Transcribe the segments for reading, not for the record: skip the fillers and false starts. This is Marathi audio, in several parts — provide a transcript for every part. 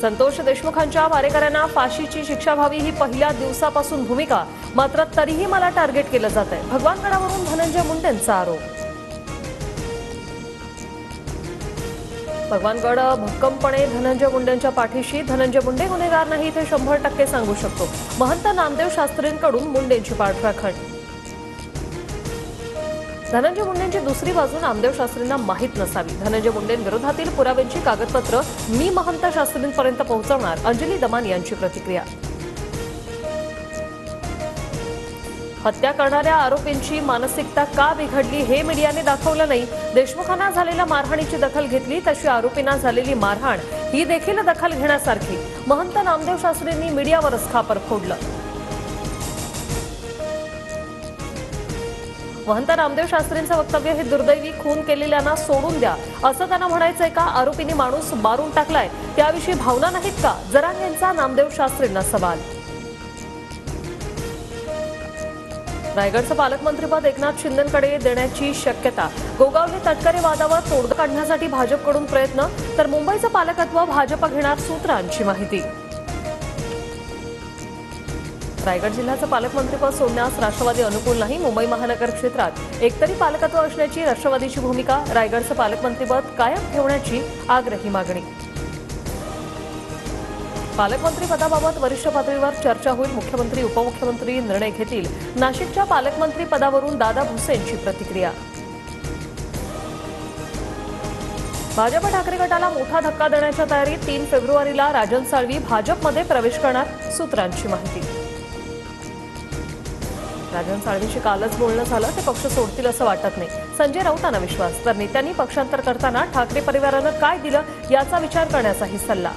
संतोष देशमुखांच्या मारेकऱ्यांना फाशीची शिक्षा व्हावी ही पहिल्या दिवसापासून भूमिका, मात्र तरीही मला टार्गेट केलं जात आहे, भगवानगडावरून धनंजय मुंडेंचा आरोप। भगवानगड भक्कमपणे धनंजय मुंडेंच्या पाठीशी, धनंजय मुंडे गुन्हेगार नाही ते 100% सांगू शकतो, महंत नामदेव शास्त्रींकडून मुंडेंची पाठराखण। धनंजय मुंडेंची दुसरी बाजू नामदेव शास्त्रींना माहीत नसावी, धनंजय मुंडेंविरोधातील पुराव्यांची कागदपत्र मी महंत शास्त्रींपर्यंत पोहोचवणार, अंजली दमान यांची प्रतिक्रिया। हत्या करणाऱ्या आरोपींची मानसिकता का बिघडली हे मीडियाने दाखवलं नाही, देशमुखांना झालेल्या मारहाणीची दखल घेतली तशी आरोपींना झालेली मारहाण ही देखील दखल घेण्यासारखी, महंत नामदेव शास्त्रींनी मीडियावरच खापर फोडलं। महंत नामदेव शास्त्रींचं वक्तव्य हे दुर्दैवी, खून केलेल्यांना सोडून द्या असं त्यांना म्हणायचंय का? आरोपींनी माणूस मारून टाकलाय त्याविषयी भावना नाहीत का? जरांगेंचा नामदेव शास्त्रींना सवाल। रायगडचं पालकमंत्रीपद एकनाथ शिंदेंकडे देण्याची शक्यता, गोगावले तटकरे वादावर तोडगा काढण्यासाठी भाजपकडून प्रयत्न, तर मुंबईचं पालकत्व भाजप घेणार, सूत्रांची माहिती। रायगड जिल्ह्याचं पालकमंत्रीपद सोडण्यास राष्ट्रवादी अनुकूल नाही, मुंबई महानगर क्षेत्रात एकतरी पालकत्व असण्याची राष्ट्रवादीची भूमिका, रायगडचं पालकमंत्रीपद कायम ठेवण्याची आग्रही मागणी। पालकमंत्री पदाबाबत वरिष्ठ पातळीवर चर्चा होईल, मुख्यमंत्री उपमुख्यमंत्री निर्णय घेतील, नाशिकच्या पालकमंत्री पदावरून दादा भुसेंची प्रतिक्रिया। भाजप ठाकरे गटाला मोठा धक्का देण्याच्या तयारीत, 3 फेब्रुवारीला राजन साळवी भाजपमध्ये प्रवेश करणार, सूत्रांची माहिती। राजन साळवींशी कालच बोलणं झालं, ते पक्ष सोडतील असं वाटत नाही, संजय राऊतांना विश्वास, तर नेत्यांनी पक्षांतर करताना ठाकरे परिवारानं काय दिलं याचा विचार करण्याचाही सल्ला।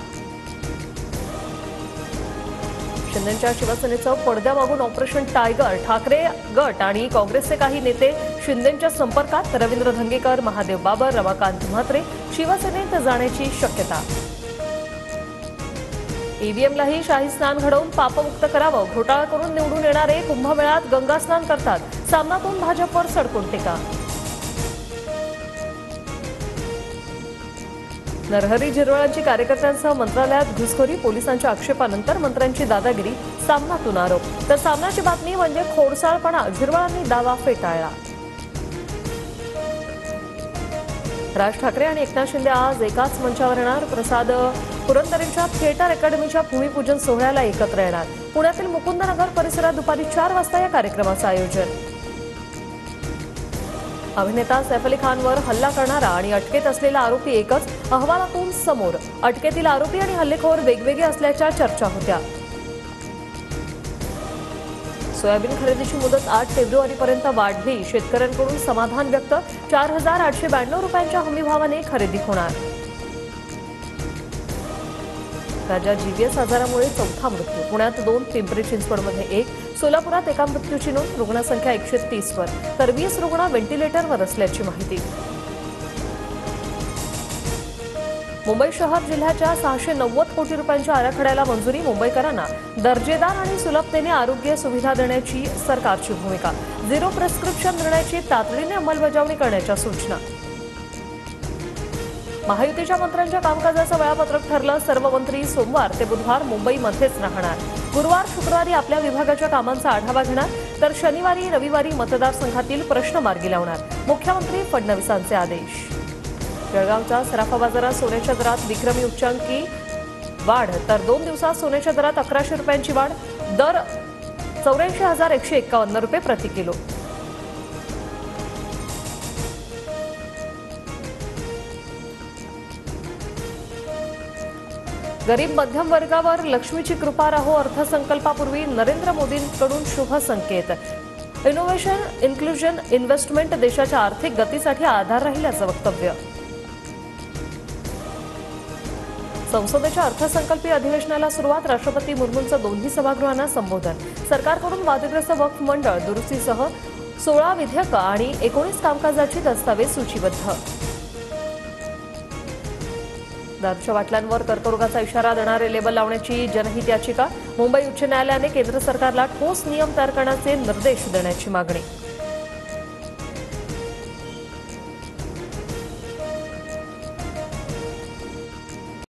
शिंदेंच्या शिवसेनेचं पडद्यामागून ऑपरेशन टायगर, ठाकरे गट आणि काँग्रेसचे काही नेते शिंदेंच्या संपर्कात, रवींद्र धंगेकर, महादेव बाबर, रमाकांत म्हात्रे शिवसेनेत जाण्याची शक्यता। ईव्हीएमलाही शाही स्नान घडवून पापमुक्त करावं, घोटाळा करून निवडून येणारे कुंभमेळ्यात गंगा स्नान करतात, सामनातून भाजपवर सडकून टीका। नरहरी झिरवळांची कार्यकर्त्यांसह मंत्रालयात घुसखोरी, पोलिसांच्या आक्षेपानंतर मंत्र्यांची दादागिरी, सामनातून आरोप, तर सामनाची बातमी म्हणजे खोडसाळपणा, झिरवळांनी दावा फेटाळला। राज ठाकरे आणि एकनाथ शिंदे आज एकाच मंचावर येणार, प्रसाद पुरंदरेंच्या थिएटर अकॅडमीच्या भूमिपूजन सोहळ्याला एकत्र येणार, पुण्यातील मुकुंदनगर परिसरात दुपारी 4 वाजता या कार्यक्रमाचं आयोजन। अभिनेता सैफ अली खानवर हल्ला करणारा आणि अटकेत असलेला आरोपी एकच, अहवालातून समोर, अटकेतील आरोपी आणि हल्लेखोर वेगवेगळे असल्याच्या चर्चा होत्या। सोयाबीन खरेदीची मुदत 8 फेब्रुवारीपर्यंत वाढली, शेतकऱ्यांकडून समाधान व्यक्त, 4,892 रुपयांच्या हमीभावाने खरेदी होणार। राज्यात जीबीएस आजारामुळे 4था मृत्यू, पुण्यात 2, पिंपरी चिंचवडमध्ये 1, सोलापुरात एका मृत्यूची नोंद, रुग्णसंख्या 130 वर, तर 20 रुग्ण व्हेंटिलेटरवर असल्याची माहिती। मुंबई शहर जिल्ह्याच्या 690 कोटी रुपयांच्या आराखड्याला मंजुरी, मुंबईकरांना दर्जेदार आणि सुलभतेने आरोग्य सुविधा देण्याची सरकारची भूमिका, झिरो प्रिस्क्रिप्शन निर्णयाची तातडीने अंमलबजावणी करण्याच्या सूचना। महायुतीच्या मंत्र्यांच्या कामकाजाचं वेळापत्रक ठरलं, सर्व मंत्री सोमवार ते बुधवार मुंबईमध्येच राहणार, गुरुवार शुक्रवारी आपल्या विभागाच्या कामांचा आढावा घेणार, तर शनिवारी रविवारी मतदारसंघातील प्रश्न मार्गी लावणार, मुख्यमंत्री फडणवीसांचे आदेश। जळगावच्या सराफा बाजारात सोन्याच्या दरात विक्रमी उच्चांकी वाढ, तर 2 दिवसात सोन्याच्या दरात 1100 रुपयांची वाढ, दर 84,151 रुपये प्रति किलो। गरीब मध्यम वर्गावर लक्ष्मीची कृपा राहो, अर्थसंकल्पापूर्वी नरेंद्र मोदींकडून शुभ संकेत, इनोव्हेशन, इन्क्लुजन, इन्व्हेस्टमेंट देशाच्या आर्थिक गतीसाठी आधार राहील असं वक्तव्य। संसदेच्या अर्थसंकल्पीय अधिवेशनाला सुरुवात, राष्ट्रपती मुर्मूंचं दोन्ही सभागृहांना संबोधन, सरकारकडून वादग्रस्त वक्फ मंडळ दुरुस्तीसह 16 विधेयकं आणि 19 कामकाजाची दस्तावेज सूचीबद्ध। दारूच्या बाटल्यांवर कर्करोगाचा इशारा देणारे लेबल लावण्याची जनहित याचिका, मुंबई उच्च न्यायालयाने केंद्र सरकारला ठोस नियम तयार करण्याचे निर्देश देण्याची मागणी।